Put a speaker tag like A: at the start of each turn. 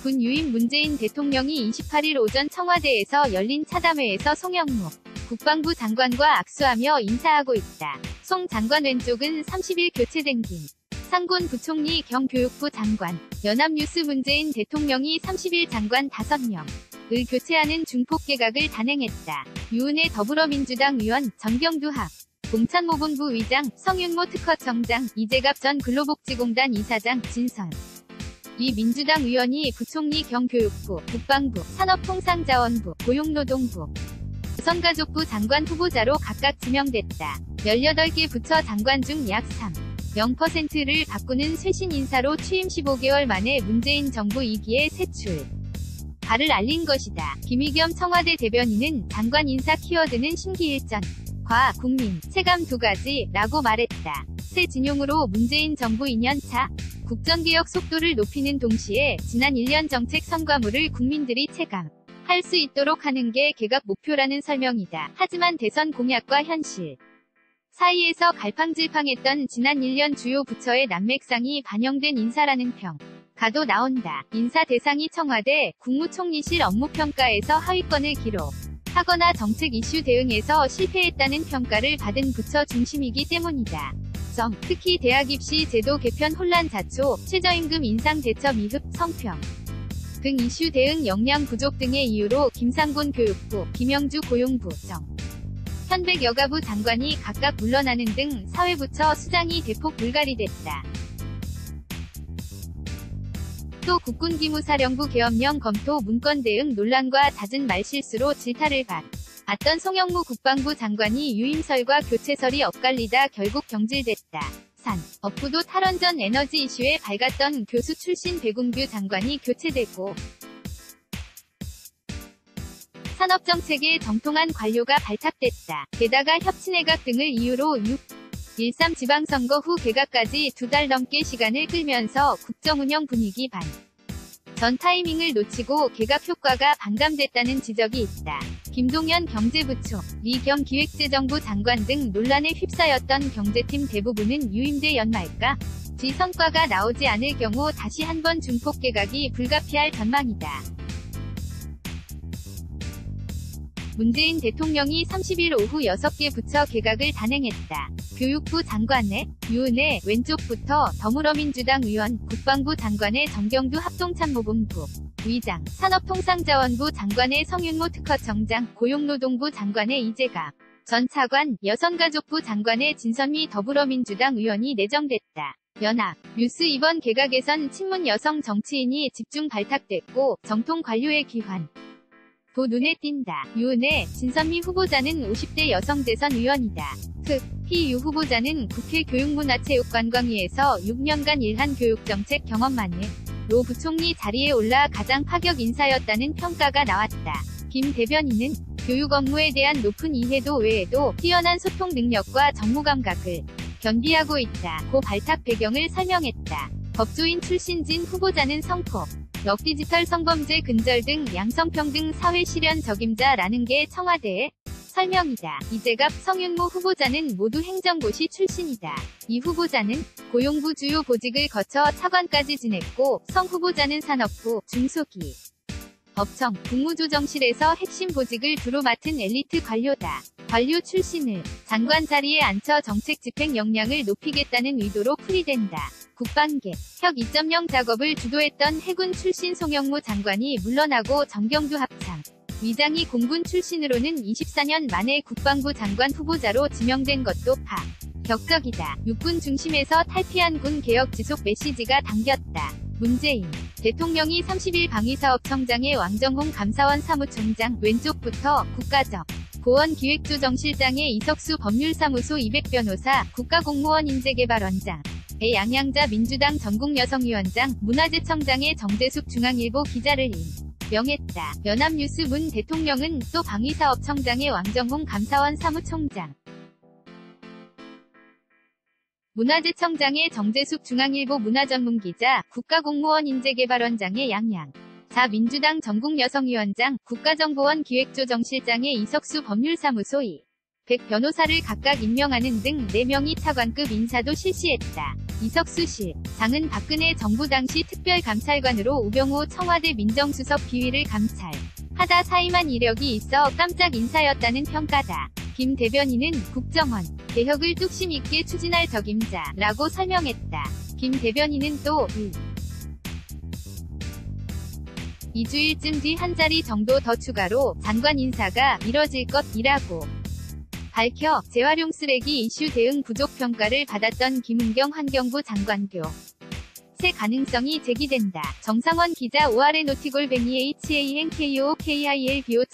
A: 군 유임 문재인 대통령이 28일 오전 청와대에서 열린 차담회에서 송영무 국방부 장관과 악수하며 인사하고 있다. 송 장관 왼쪽은 30일 교체된 김상곤 부총리 겸 교육부 장관, 연합뉴스 문재인 대통령이 30일 장관 5명을 교체하는 중폭 개각을 단행했다. 유은혜 더불어민주당 의원, 전경두 합 공천모본부 의장, 성윤모 특허청장, 이재갑 전 근로복지공단 이사장, 진선 이 민주당 의원이 부총리 겸 교육부, 국방부, 산업통상자원부, 고용노동부, 여성가족부 장관 후보자로 각각 지명됐다. 18개 부처 장관 중 약 0%를 바꾸는 쇄신 인사로 취임 15개월 만에 문재인 정부 2기에 새 출발을 알린 것이다. 김의겸 청와대 대변인은 장관 인사 키워드는 심기일전, 과, 국민, 체감 두 가지라고 말했다. 새 진용으로 문재인 정부 2년차 국정개혁 속도를 높이는 동시에 지난 1년 정책 성과물을 국민들이 체감할 수 있도록 하는 게 개각 목표라는 설명이다. 하지만 대선 공약과 현실 사이에서 갈팡질팡했던 지난 1년 주요 부처의 난맥상이 반영된 인사라는 평가도 나온다. 인사 대상이 청와대, 국무총리실 업무평가에서 하위권을 기록하거나 정책 이슈 대응에서 실패했다는 평가를 받은 부처 중심이기 때문이다. 특히 대학 입시 제도 개편 혼란 자초, 최저임금 인상 대처 미흡, 성평 등 이슈 대응 역량 부족 등의 이유로 김상곤 교육부, 김영주 고용부, 현백 여가부 장관이 각각 물러나는 등 사회부처 수장이 대폭 불가리됐다. 또 국군기무사령부 계엄령 검토 문건 대응 논란과 잦은 말실수로 질타를 받았던 송영무 국방부 장관이 유임설과 교체설이 엇갈리다 결국 경질됐다. 업부도 탈원전 에너지 이슈에 밝았던 교수 출신 배군규 장관이 교체되고 산업정책에 정통한 관료가 발탁됐다. 게다가 협치내각 등을 이유로 6.13 지방선거 후 개각까지 2달 넘게 시간을 끌면서 국정운영 분위기 전 타이밍을 놓치고 개각 효과가 반감됐다는 지적이 있다. 김동연 경제부총리 겸 기획재정부 장관 등 논란에 휩싸였던 경제팀 대부분은 유임돼 연말까지 성과가 나오지 않을 경우 다시 한번 중폭 개각이 불가피할 전망이다. 문재인 대통령이 30일 오후 6개 부처 개각을 단행했다. 교육부 장관의 유은혜 왼쪽부터 더불어민주당 의원, 국방부 장관의 정경두 합동참모본부 의장, 산업통상자원부 장관의 성윤모 특허청장, 고용노동부 장관의 이재갑 전 차관, 여성가족부 장관의 진선미 더불어민주당 의원이 내정됐다. 연합 뉴스 이번 개각에선 친문 여성 정치인이 집중 발탁됐고 정통 관료의 귀환 도 눈에 띈다. 유은혜, 진선미 후보자는 50대 여성 대선 의원이다. 특히 유 후보자는 국회 교육문화체육관광위에서 6년간 일한 교육정책 경험만으로 부총리 자리에 올라 가장 파격 인사였다는 평가가 나왔다. 김 대변인은 교육 업무에 대한 높은 이해도 외에도 뛰어난 소통 능력과 정무감각을 겸비하고 있다. 고 발탁 배경을 설명했다. 법조인 출신 진 후보자는 성폭, 디지털 성범죄 근절 등 양성평등 사회 실현 적임자라는 게 청와대의 설명이다. 이재갑, 성윤모 후보자는 모두 행정고시 출신이다. 이 후보자는 고용부 주요 보직을 거쳐 차관까지 지냈고 성 후보자는 산업부, 중소기 업청, 국무조정실에서 핵심 보직을 두루 맡은 엘리트 관료다. 관료 출신을 장관 자리에 앉혀 정책 집행 역량을 높이겠다는 의도로 풀이된다. 국방개혁 2.0 작업을 주도했던 해군 출신 송영무 장관이 물러나고 정경두 합참 위장이 공군 출신으로는 24년 만에 국방부 장관 후보자로 지명된 것도 파격적이다. 육군 중심에서 탈피한 군 개혁 지속 메시지가 담겼다. 문재인 대통령이 30일 방위사업청장의 왕정홍 감사원 사무총장, 왼쪽부터 국가적 보건기획조정실장의 이석수 법률사무소 200변호사, 국가공무원 인재개발원장 양양자 민주당 전국여성위원장, 문화재청장의 정재숙 중앙일보 기자를 임명했다. 연합뉴스 문 대통령은 또 방위사업청장의 왕정홍 감사원 사무총장, 문화재청장의 정재숙 중앙일보 문화전문기자, 국가공무원 인재개발원장의 양양자 민주당 전국여성위원장, 국가정보원 기획조정실장의 이석수 법률사무소 백 변호사를 각각 임명하는 등 4명의 차관급 인사도 실시했다. 이석수 실장은 박근혜 정부 당시 특별감찰관으로 우병우 청와대 민정수석 비위를 감찰하다 사임한 이력이 있어 깜짝 인사였다는 평가다. 김 대변인은 국정원 개혁을 뚝심 있게 추진할 적임자라고 설명했다. 김 대변인은 또 2주일쯤 뒤 한 자리 정도 더 추가로 장관 인사가 이뤄질 것이라고 밝혀 재활용 쓰레기 이슈 대응 부족 평가를 받았던 김은경 환경부 장관 교체 가능성이 제기된다. 정상원 기자 5아래 노티골뱅이 HANKOKILBO